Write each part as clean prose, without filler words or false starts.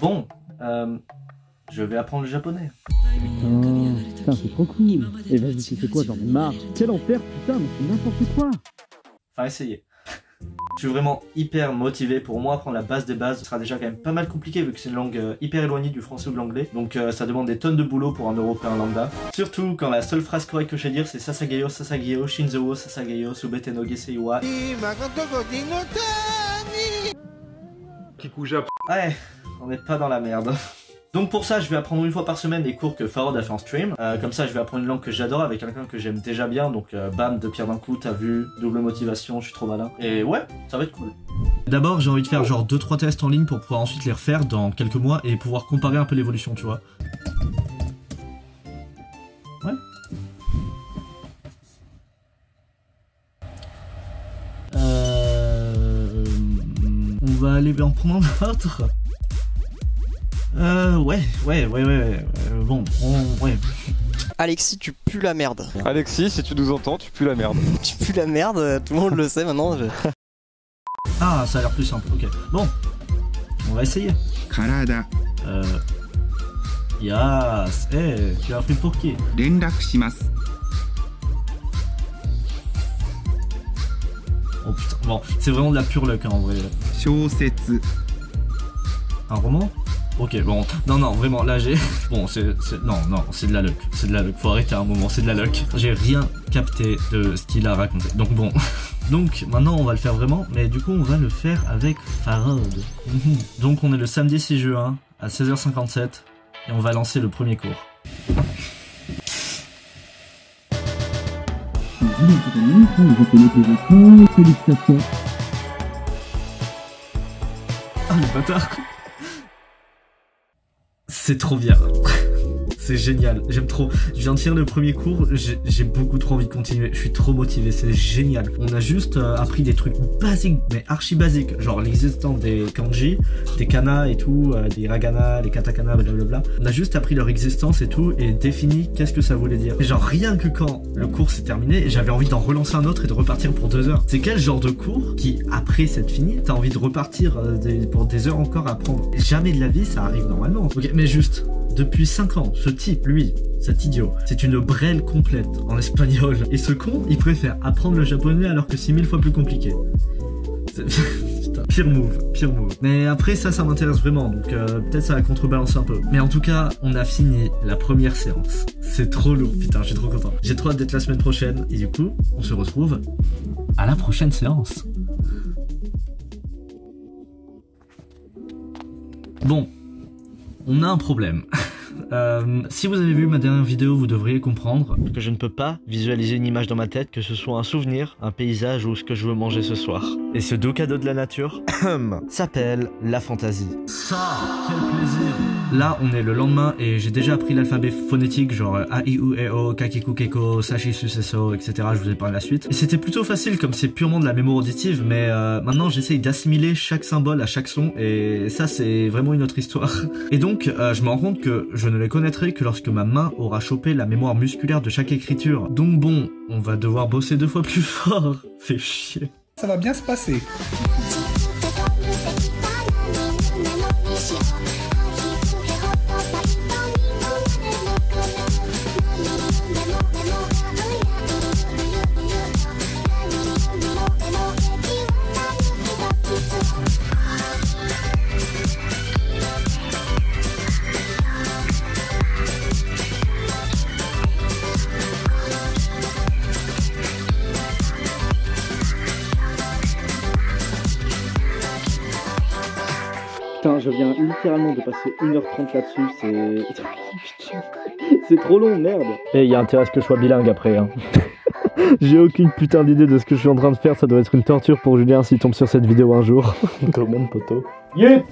Bon, je vais apprendre le japonais. Oh, putain, c'est trop cool. Et vas-y, tu fais quoi, j'en ai marre. Quel enfer, putain, mais c'est n'importe quoi. Enfin, essayer. Je suis vraiment hyper motivé. Pour moi, apprendre la base des bases sera déjà quand même pas mal compliqué vu que c'est une langue hyper éloignée du français ou de l'anglais. Donc ça demande des tonnes de boulot pour un européen lambda. Surtout quand la seule phrase correcte que je sais dire c'est Sasageyo, Sasageyo, Shinzo wo Sasageyo, Subete no Gesei wa. Kikuja. Ouais, on n'est pas dans la merde. Donc pour ça, je vais apprendre une fois par semaine les cours que Farod a fait en stream. Comme ça, je vais apprendre une langue que j'adore avec quelqu'un que j'aime déjà bien. Donc bam, de pierre d'un coup, t'as vu, double motivation, je suis trop malin. Et ouais, ça va être cool. D'abord, j'ai envie de faire genre 2-3 tests en ligne pour pouvoir ensuite les refaire dans quelques mois et pouvoir comparer un peu l'évolution, tu vois. Ouais. On va aller en prendre un autre. Bon, ouais. Alexis, tu pues la merde. Alexis, si tu nous entends, tu pues la merde. Tu pues la merde, tout le monde le sait maintenant. Ah, ça a l'air plus simple, ok. Bon, on va essayer. Karada. Yes, tu as appris pour qui? 連絡します. Oh putain, bon, c'est vraiment de la pure luck hein, en vrai. 小説. Un roman? Ok, bon, non, vraiment, là j'ai... Bon, non, c'est de la luck, faut arrêter un moment, c'est de la luck. J'ai rien capté de ce qu'il a raconté, donc bon. Donc, maintenant on va le faire vraiment, mais du coup on va le faire avec Farod. Donc on est le samedi 6 juin, à 16h57, et on va lancer le premier cours. Félicitations. Ah le bâtard. C'est trop bien. C'est génial, j'aime trop. Je viens de finir le premier cours, j'ai beaucoup trop envie de continuer. Je suis trop motivé, c'est génial. On a juste appris des trucs basiques, mais archi basiques. Genre l'existence des kanji, des kana et tout, des hiragana, des katakana, blablabla. On a juste appris leur existence et tout, et défini qu'est-ce que ça voulait dire. Et genre rien que quand le cours s'est terminé, j'avais envie d'en relancer un autre et de repartir pour 2 heures. C'est quel genre de cours qui, après s'être fini, t'as envie de repartir pour des heures encore à apprendre? Jamais de la vie ça arrive normalement. Ok, mais juste... Depuis 5 ans, ce type, lui, cet idiot, c'est une brêle complète en espagnol. Et ce con, il préfère apprendre le japonais alors que c'est 1000 fois plus compliqué. Putain, pire move. Mais après ça m'intéresse vraiment, donc peut-être ça va contrebalancer un peu. Mais en tout cas, on a fini la première séance. C'est trop lourd, putain, je suis trop content. J'ai trop hâte d'être la semaine prochaine, et du coup, on se retrouve à la prochaine séance. Bon, on a un problème. Si vous avez vu ma dernière vidéo, vous devriez comprendre que je ne peux pas visualiser une image dans ma tête, que ce soit un souvenir, un paysage ou ce que je veux manger ce soir. Et ce doux cadeau de la nature s'appelle la fantaisie. Ça, quel plaisir! Là, on est le lendemain et j'ai déjà appris l'alphabet phonétique, genre A, I, U, E, O, Kakiku, Keko, Sashi, Suseso, etc. Je vous ai parlé la suite. Et c'était plutôt facile comme c'est purement de la mémoire auditive, mais maintenant j'essaye d'assimiler chaque symbole à chaque son et ça c'est vraiment une autre histoire. Et donc, je me rends compte que je ne les connaîtrai que lorsque ma main aura chopé la mémoire musculaire de chaque écriture. Donc bon, on va devoir bosser 2 fois plus fort. Fait chier. Ça va bien se passer. Putain, je viens littéralement de passer 1h30 là-dessus, c'est trop long, merde. Et il y a intérêt à ce que je sois bilingue après, hein. J'ai aucune putain d'idée de ce que je suis en train de faire, ça doit être une torture pour Julien s'il tombe sur cette vidéo un jour. Quand même, poteau. Yut!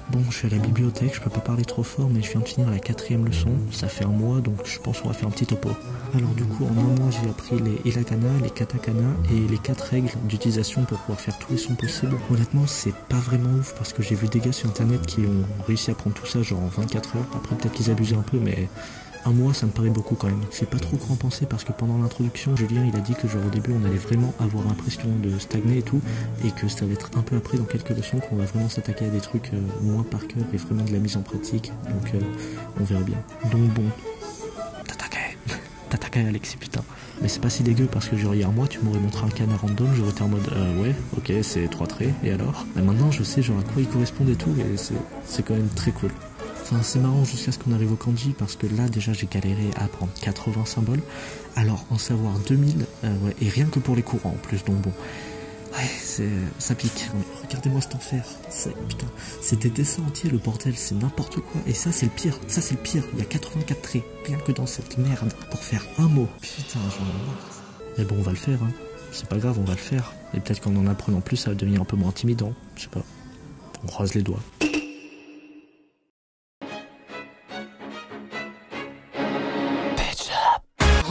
Bon, je suis à la bibliothèque, je peux pas parler trop fort, mais je viens de finir la 4e leçon. Ça fait 1 mois, donc je pense qu'on va faire un petit topo. Alors du coup, en 1 mois, j'ai appris les hiragana, les katakana et les 4 règles d'utilisation pour pouvoir faire tous les sons possibles. Honnêtement, c'est pas vraiment ouf parce que j'ai vu des gars sur internet qui ont réussi à prendre tout ça genre en 24 heures. Après, peut-être qu'ils abusaient un peu, mais Un mois, ça me paraît beaucoup quand même. Je sais pas trop quoi en penser parce que pendant l'introduction, Julien il a dit que genre au début on allait vraiment avoir l'impression de stagner et tout, et que ça va être un peu après dans quelques leçons qu'on va vraiment s'attaquer à des trucs moins par cœur et vraiment de la mise en pratique. Donc on verra bien. Donc bon, t'attaquais Alexis putain. Mais c'est pas si dégueu parce que genre il y a un mois tu m'aurais montré un canard random, j'aurais été en mode ouais ok c'est 3 traits et alors. Mais maintenant je sais genre à quoi ils correspondent et tout et c'est quand même très cool. Enfin c'est marrant jusqu'à ce qu'on arrive au kanji parce que là déjà j'ai galéré à apprendre 80 symboles. Alors en savoir 2000 ouais, et rien que pour les courants en plus donc bon. Ouais, ça pique. Regardez-moi cet enfer. Putain, c'est des dessins entiers, le bordel, c'est n'importe quoi. Et ça, c'est le pire. Ça, c'est le pire. Il y a 84 traits, rien que dans cette merde, pour faire un mot. Putain, j'en ai marre. Mais bon, on va le faire, hein. C'est pas grave, on va le faire. Et peut-être qu'en en apprenant plus, ça va devenir un peu moins intimidant. Je sais pas. On croise les doigts.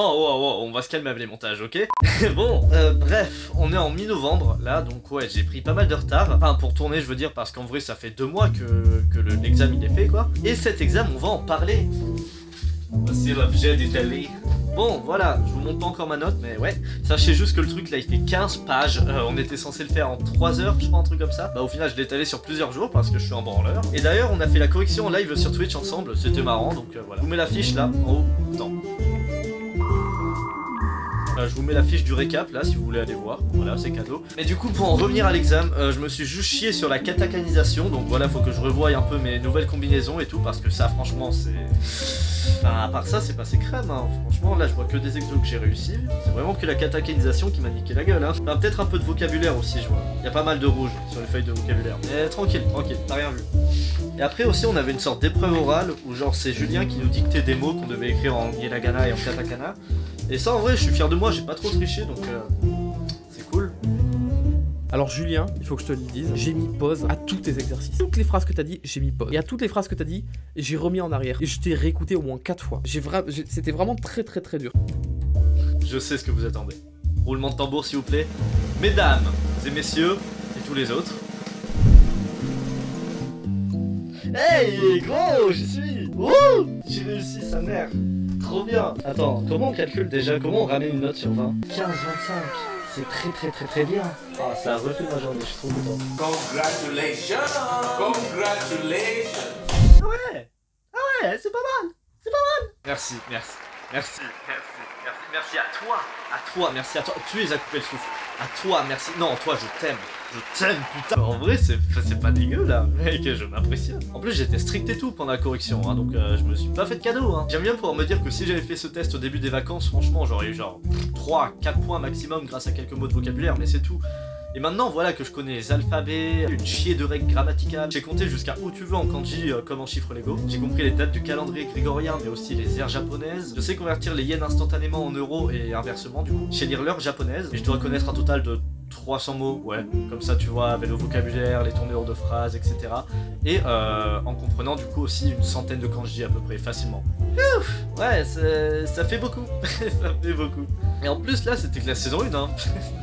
Oh, on va se calmer avec les montages, ok? Bon, bref, on est en mi-novembre, là, donc ouais, j'ai pris pas mal de retard. Enfin, pour tourner, je veux dire, parce qu'en vrai, ça fait 2 mois que l'examen il est fait, quoi. Et cet examen, on va en parler. Voici l'objet du télé. Bon, voilà, je vous montre pas encore ma note, mais ouais. Sachez juste que le truc, là, il fait 15 pages. On était censé le faire en 3 heures, je crois, un truc comme ça. Bah, au final, je l'ai étalé sur plusieurs jours, parce que je suis un branleur. Et d'ailleurs, on a fait la correction en live sur Twitch ensemble, c'était marrant, donc voilà. Je vous mets la fiche, là, en haut. Attends. Je vous mets la fiche du récap là si vous voulez aller voir, voilà c'est cadeau. Mais du coup pour en revenir à l'examen, je me suis juste chié sur la katakanisation. Donc voilà, faut que je revoie un peu mes nouvelles combinaisons et tout. Parce que ça franchement c'est... Enfin à part ça c'est passé crème hein. Franchement là je vois que des exos que j'ai réussi. C'est vraiment que la katakanisation qui m'a niqué la gueule hein. Enfin peut-être un peu de vocabulaire aussi je vois. Il y a pas mal de rouge sur les feuilles de vocabulaire. Mais tranquille, t'as rien vu. Et après aussi on avait une sorte d'épreuve orale où genre c'est Julien qui nous dictait des mots qu'on devait écrire en hiragana et en katakana. Et ça en vrai je suis fier de moi, j'ai pas trop triché donc c'est cool. Alors Julien, il faut que je te le dise, j'ai mis pause à tous tes exercices. Toutes les phrases que t'as dit, j'ai mis pause. Et à toutes les phrases que t'as dit, j'ai remis en arrière. Et je t'ai réécouté au moins 4 fois. C'était vraiment très dur. Je sais ce que vous attendez. Roulement de tambour s'il vous plaît. Mesdames et messieurs, et tous les autres. Hey gros, j'y suis. Wouh, j'ai réussi sa mère. Trop bien. Attends, comment on calcule déjà? Comment on ramène une note sur 20? 15, 25. C'est très bien. Ah, ça a refait ma journée, je suis trop content. Congratulations. Ah ouais, c'est pas mal. Merci à toi, merci à toi. Tu les as coupé le souffle. À toi, merci. Non, toi, je t'aime, putain. En vrai, c'est pas dégueu là, mec, je m'apprécie. En plus, j'étais strict et tout pendant la correction, hein, donc je me suis pas fait de cadeau. Hein. J'aime bien pouvoir me dire que si j'avais fait ce test au début des vacances, franchement, j'aurais eu genre 3-4 points maximum grâce à quelques mots de vocabulaire, mais c'est tout. Et maintenant, voilà que je connais les alphabets, une chier de règles grammaticales. J'ai compté jusqu'à où tu veux en kanji comme en chiffres Lego. J'ai compris les dates du calendrier grégorien, mais aussi les aires japonaises. Je sais convertir les yens instantanément en euros et inversement du coup. Je sais lire l'heure japonaise et je dois connaître un total de 300 mots, ouais, comme ça tu vois, avec le vocabulaire, les tournures de phrases, etc. Et en comprenant du coup aussi une centaine de kanji à peu près, facilement. Ouf, ouais, ça fait beaucoup, ça fait beaucoup. Et en plus là, c'était que la saison 1, hein.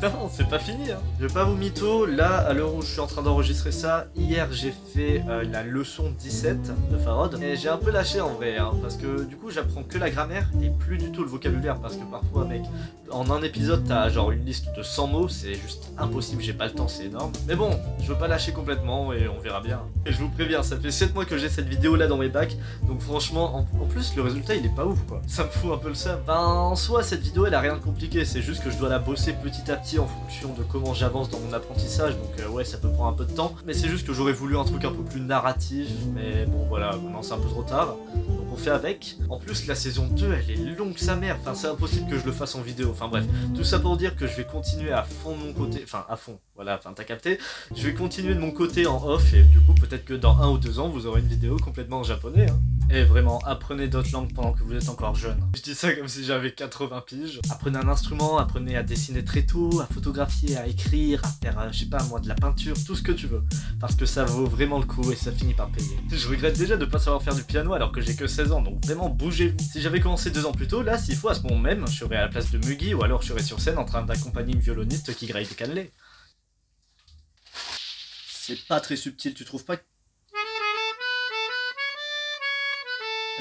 Non, c'est pas fini, hein. Je vais pas vous mytho, là, à l'heure où je suis en train d'enregistrer ça, hier j'ai fait la leçon 17 de Farod, et j'ai un peu lâché en vrai, hein, parce que du coup j'apprends que la grammaire et plus du tout le vocabulaire, parce que parfois, mec, en un épisode t'as genre une liste de 100 mots, c'est juste impossible, j'ai pas le temps, c'est énorme. Mais bon, je veux pas lâcher complètement et on verra bien. Et je vous préviens, ça fait 7 mois que j'ai cette vidéo là dans mes bacs, donc franchement, en plus le résultat il est pas ouf quoi. Ça me fout un peu le seum. Ben en soi, cette vidéo elle a rien de compliqué, c'est juste que je dois la bosser petit à petit en fonction de comment j'avance dans mon apprentissage, donc ouais, ça peut prendre un peu de temps. Mais c'est juste que j'aurais voulu un truc un peu plus narratif, mais bon voilà, maintenant c'est un peu trop tard. Donc on fait avec. En plus la saison 2 elle est longue sa mère, enfin c'est impossible que je le fasse en vidéo, enfin bref. Tout ça pour dire que je vais continuer à fond de mon côté, enfin à fond, voilà, enfin t'as capté. Je vais continuer de mon côté en off et du coup peut-être que dans 1 ou 2 ans vous aurez une vidéo complètement en japonais, hein. Et vraiment, apprenez d'autres langues pendant que vous êtes encore jeune. Je dis ça comme si j'avais 80 piges. Apprenez un instrument, apprenez à dessiner très tôt, à photographier, à écrire, à faire, je sais pas moi, de la peinture, tout ce que tu veux. Parce que ça vaut vraiment le coup et ça finit par payer. Je regrette déjà de pas savoir faire du piano alors que j'ai que 16 ans, donc vraiment bougez-vous. Si j'avais commencé 2 ans plus tôt, là, s'il faut, à ce moment même, je serais à la place de Mugi ou alors je serais sur scène en train d'accompagner une violoniste qui graille des cannelés. C'est pas très subtil, tu trouves pas?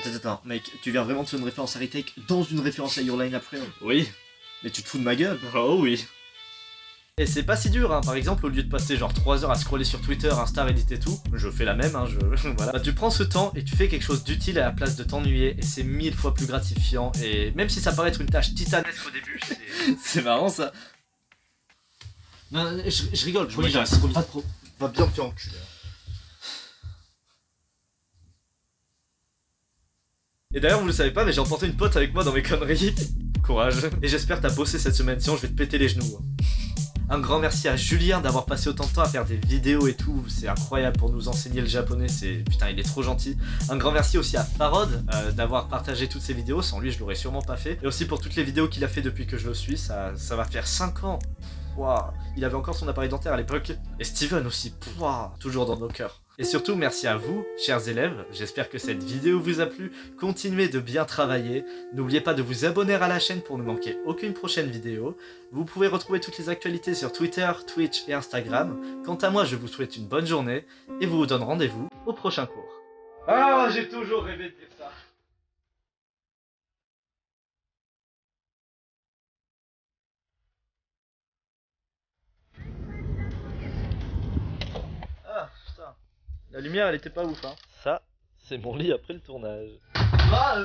Attends, mec, tu viens vraiment de faire une référence à Retake dans une référence à Your Line après? Oui. Mais tu te fous de ma gueule? Oh oui. Et c'est pas si dur, hein. Par exemple, au lieu de passer genre 3 heures à scroller sur Twitter, Insta, Reddit et tout, je fais la même, hein, voilà. Bah, tu prends ce temps et tu fais quelque chose d'utile à la place de t'ennuyer, et c'est 1000 fois plus gratifiant, et même si ça paraît être une tâche titanesque au début, c'est marrant ça. Non, je rigole, promis, j'ai pas de pro. Va bien me faire enculer. Et d'ailleurs, vous le savez pas, mais j'ai emporté une pote avec moi dans mes conneries. Courage. Et j'espère que t'as bossé cette semaine, sinon je vais te péter les genoux. Un grand merci à Julien d'avoir passé autant de temps à faire des vidéos et tout, c'est incroyable pour nous enseigner le japonais, putain il est trop gentil. Un grand merci aussi à Farod d'avoir partagé toutes ces vidéos, sans lui je l'aurais sûrement pas fait. Et aussi pour toutes les vidéos qu'il a fait depuis que je le suis, ça va faire 5 ans. Wow. Il avait encore son appareil dentaire à l'époque. Et Steven aussi, wow. Toujours dans nos cœurs. Et surtout, merci à vous, chers élèves. J'espère que cette vidéo vous a plu. Continuez de bien travailler. N'oubliez pas de vous abonner à la chaîne pour ne manquer aucune prochaine vidéo. Vous pouvez retrouver toutes les actualités sur Twitter, Twitch et Instagram. Quant à moi, je vous souhaite une bonne journée et vous donne rendez-vous au prochain cours. Ah, j'ai toujours rêvé de dire ça. Ah, putain. La lumière, elle était pas ouf, hein. Ça, c'est mon lit après le tournage. Ah,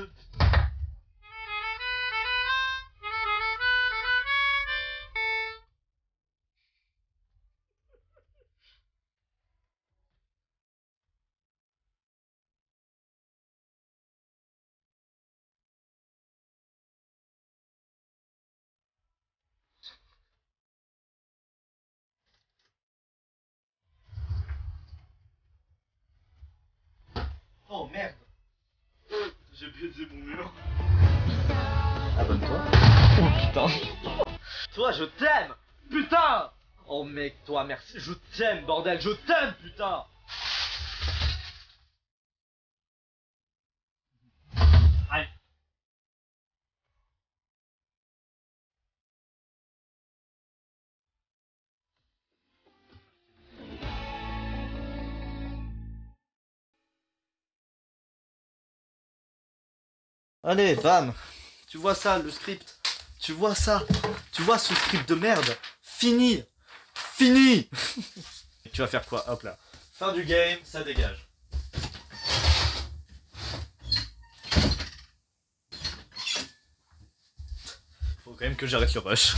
Oh merde. J'ai baisé mon mur. Abonne-toi. Oh putain. Toi je t'aime. Putain. Oh mec, toi merci. Je t'aime bordel, je t'aime putain. Aïe. Allez, bam. Tu vois ça, le script. Tu vois ça. Tu vois ce script de merde. Fini. Fini. Tu vas faire quoi? Hop là. Fin du game, ça dégage. Faut quand même que j'arrête le rush.